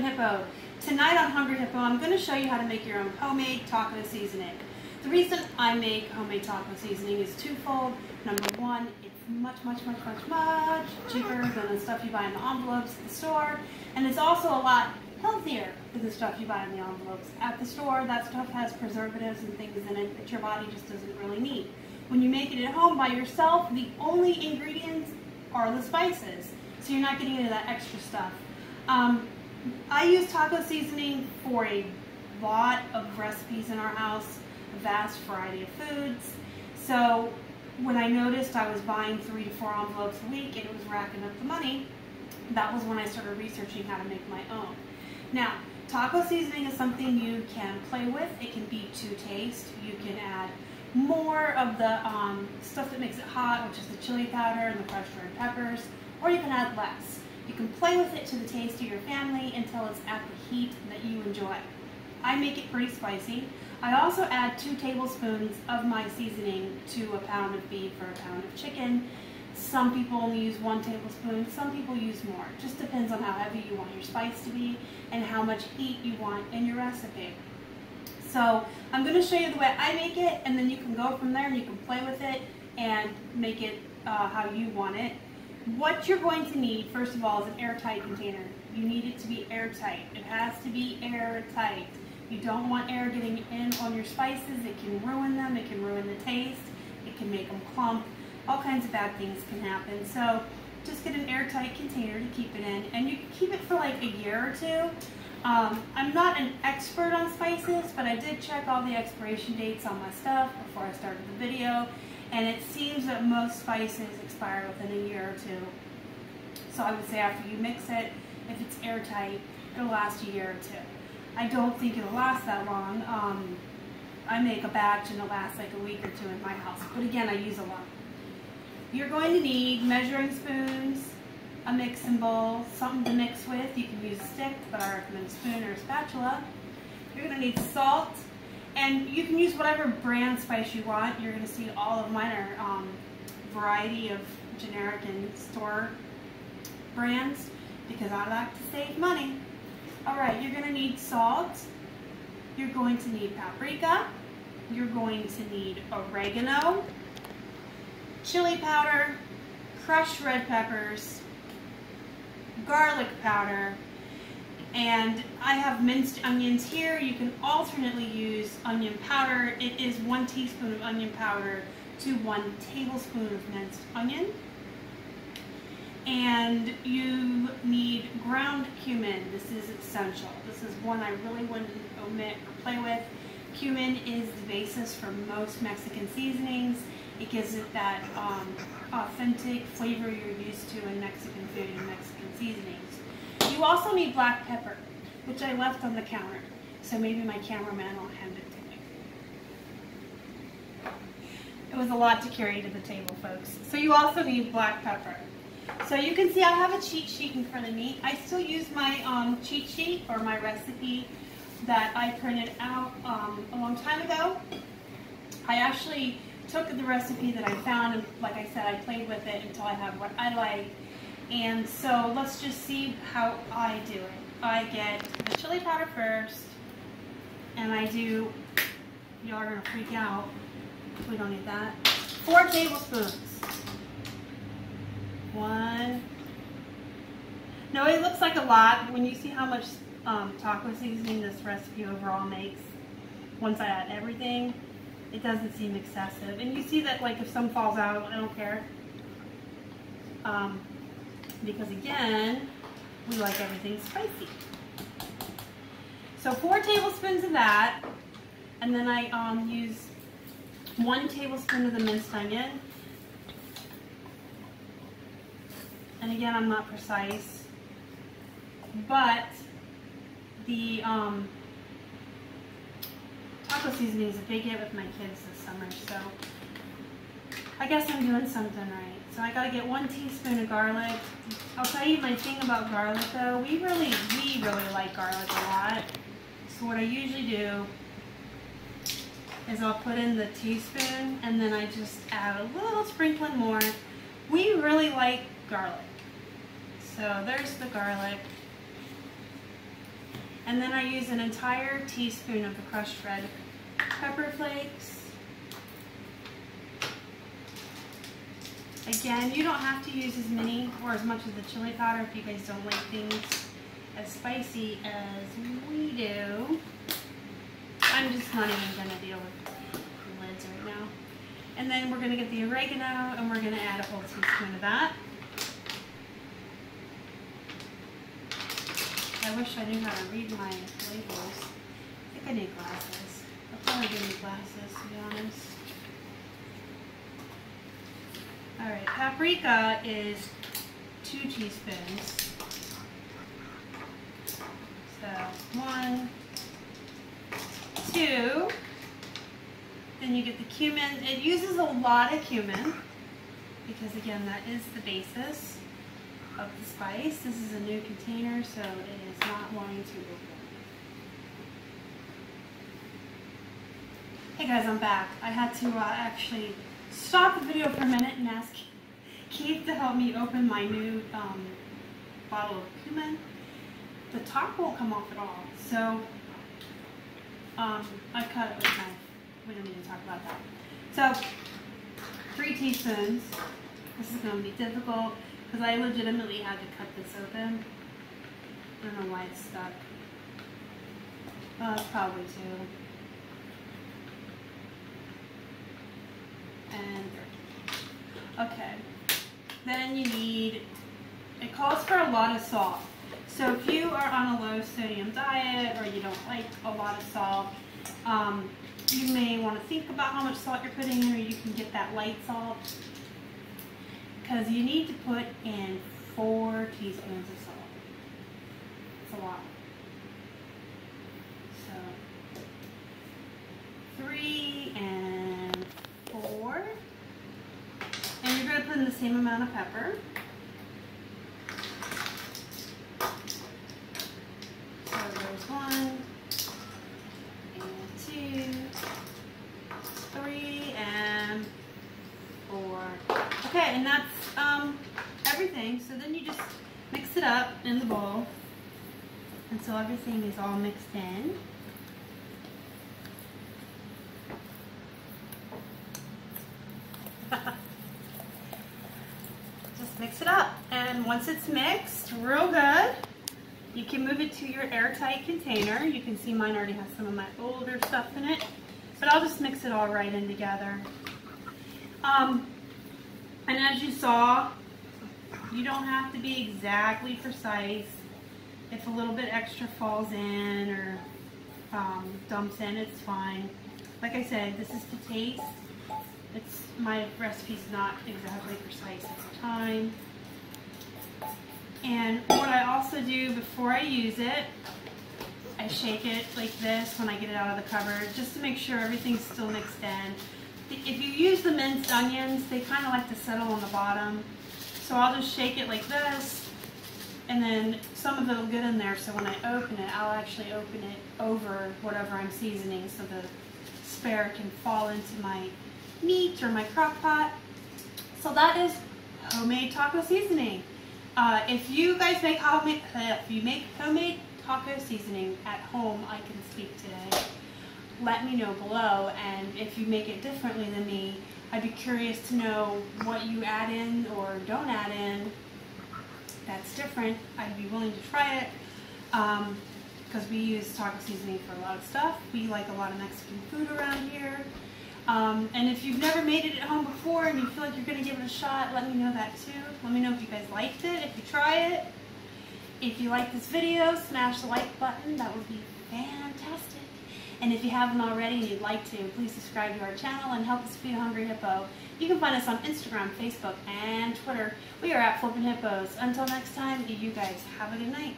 Hippo. Tonight on Hungry Hippo, I'm going to show you how to make your own homemade taco seasoning. The reason I make homemade taco seasoning is twofold. Number one, it's much cheaper than the stuff you buy in the envelopes at the store. And it's also a lot healthier than the stuff you buy in the envelopes at the store. That stuff has preservatives and things in it that your body just doesn't really need. When you make it at home by yourself, the only ingredients are the spices. So you're not getting into that extra stuff. I use taco seasoning for a lot of recipes in our house, a vast variety of foods. So when I noticed I was buying 3 to 4 envelopes a week and it was racking up the money, that was when I started researching how to make my own. Now, taco seasoning is something you can play with. It can be to taste. You can add more of the stuff that makes it hot, which is the chili powder and the crushed red peppers, or you can add less. You can play with it to the taste of your family until it's at the heat that you enjoy. I make it pretty spicy. I also add 2 tablespoons of my seasoning to a pound of beef or a pound of chicken. Some people only use 1 tablespoon, some people use more. It just depends on how heavy you want your spice to be and how much heat you want in your recipe. So I'm going to show you the way I make it, and then you can go from there and you can play with it and make it how you want it. What you're going to need, first of all, is an airtight container. You need it to be airtight. It has to be airtight. You don't want air getting in on your spices. It can ruin them. It can ruin the taste. It can make them clump. All kinds of bad things can happen. So just get an airtight container to keep it in, and you can keep it for like a year or 2. I'm not an expert on spices, but I did check all the expiration dates on my stuff before I started the video. And it seems that most spices expire within a year or 2. So I would say after you mix it, if it's airtight, it'll last a year or 2. I don't think it'll last that long. I make a batch and it lasts like a week or 2 in my house. But again, I use a lot. You're going to need measuring spoons, a mixing bowl, something to mix with. You can use a stick, but I recommend a spoon or a spatula. You're going to need salt. And you can use whatever brand spice you want. You're going to see all of mine are variety of generic and store brands because I like to save money. Alright, you're going to need salt. You're going to need paprika. You're going to need oregano, chili powder, crushed red peppers, garlic powder, and I have minced onions here. You can alternately use onion powder. It is 1 teaspoon of onion powder to 1 tablespoon of minced onion. And you need ground cumin. This is essential. This is one I really wouldn't omit or play with. Cumin is the basis for most Mexican seasonings. It gives it that authentic flavor you're used to in Mexican food and Mexican seasonings. You also need black pepper, which I left on the counter, so maybe my cameraman will hand it to me. It was a lot to carry to the table, folks. So you also need black pepper. So you can see I have a cheat sheet in front of me. I still use my cheat sheet or my recipe that I printed out a long time ago. I actually took the recipe that I found, and like I said, I played with it until I have what I like. And so let's just see how I do it. I get the chili powder first, and I do, y'all are gonna freak out, we don't need that, 4 tablespoons. 1. No, it looks like a lot. When you see how much taco seasoning this recipe overall makes, once I add everything, it doesn't seem excessive. And you see that, like, if some falls out, I don't care. Because again, we like everything spicy. So 4 tablespoons of that, and then I use 1 tablespoon of the minced onion. And again, I'm not precise, but the taco seasoning is a big hit with my kids this summer, so I guess I'm doing something right. So I gotta get 1 teaspoon of garlic. I'll tell you my thing about garlic though, we really like garlic a lot. So what I usually do is I'll put in the teaspoon and then I just add a little sprinkling more. We really like garlic. So there's the garlic. And then I use an entire teaspoon of the crushed red pepper flakes. Again, you don't have to use as many or as much of the chili powder if you guys don't like things as spicy as we do. I'm just not even going to deal with lids right now. And then we're going to get the oregano and we're going to add a whole teaspoon of that. I wish I knew how to read my labels. I think I need glasses. I probably do need glasses, to be honest. Alright, paprika is 2 teaspoons. So, 1, 2. Then you get the cumin. It uses a lot of cumin because, again, that is the basis of the spice. This is a new container, so it is not wanting to open. Hey guys, I'm back. I had to actually stop the video for a minute and ask Keith to help me open my new bottle of cumin. The top won't come off at all, so I cut it with a knife. We don't need to talk about that. So 3 teaspoons. This is going to be difficult because I legitimately had to cut this open. I don't know why it's stuck. It's probably 2. And 3. Okay. Then you need, it calls for a lot of salt. So if you are on a low sodium diet or you don't like a lot of salt, you may want to think about how much salt you're putting in, or you can get that light salt. Because you need to put in 4 teaspoons of salt. It's a lot. So 3 and 4. And you're going to put in the same amount of pepper. So there's 1 and 2, 3 and 4. Okay, and that's everything. So then you just mix it up in the bowl until everything is all mixed in. Just mix it up, and once it's mixed real good, you can move it to your airtight container. You can see mine already has some of my older stuff in it, but I'll just mix it all right in together. And as you saw, you don't have to be exactly precise. If a little bit extra falls in or dumps in, it's fine. Like I said, this is to taste. My recipe's not exactly precise at the time. And what I also do before I use it, I shake it like this when I get it out of the cupboard, just to make sure everything's still mixed in. If you use the minced onions, they kind of like to settle on the bottom. So I'll just shake it like this, and then some of it will get in there, so when I open it, I'll actually open it over whatever I'm seasoning so the spare can fall into my meat or my crock pot. So that is homemade taco seasoning. If you guys make homemade taco seasoning at home, I can speak today. Let me know below, and if you make it differently than me, I'd be curious to know what you add in or don't add in that's different. I'd be willing to try it because we use taco seasoning for a lot of stuff. We like a lot of Mexican food around here. And if you've never made it at home before and you feel like you're going to give it a shot, let me know that too. Let me know if you guys liked it, if you try it. If you like this video, smash the like button. That would be fantastic. And if you haven't already and you'd like to, please subscribe to our channel and help us feed a hungry hippo. You can find us on Instagram, Facebook, and Twitter. We are at Flippin Hippos. Until next time, you guys have a good night.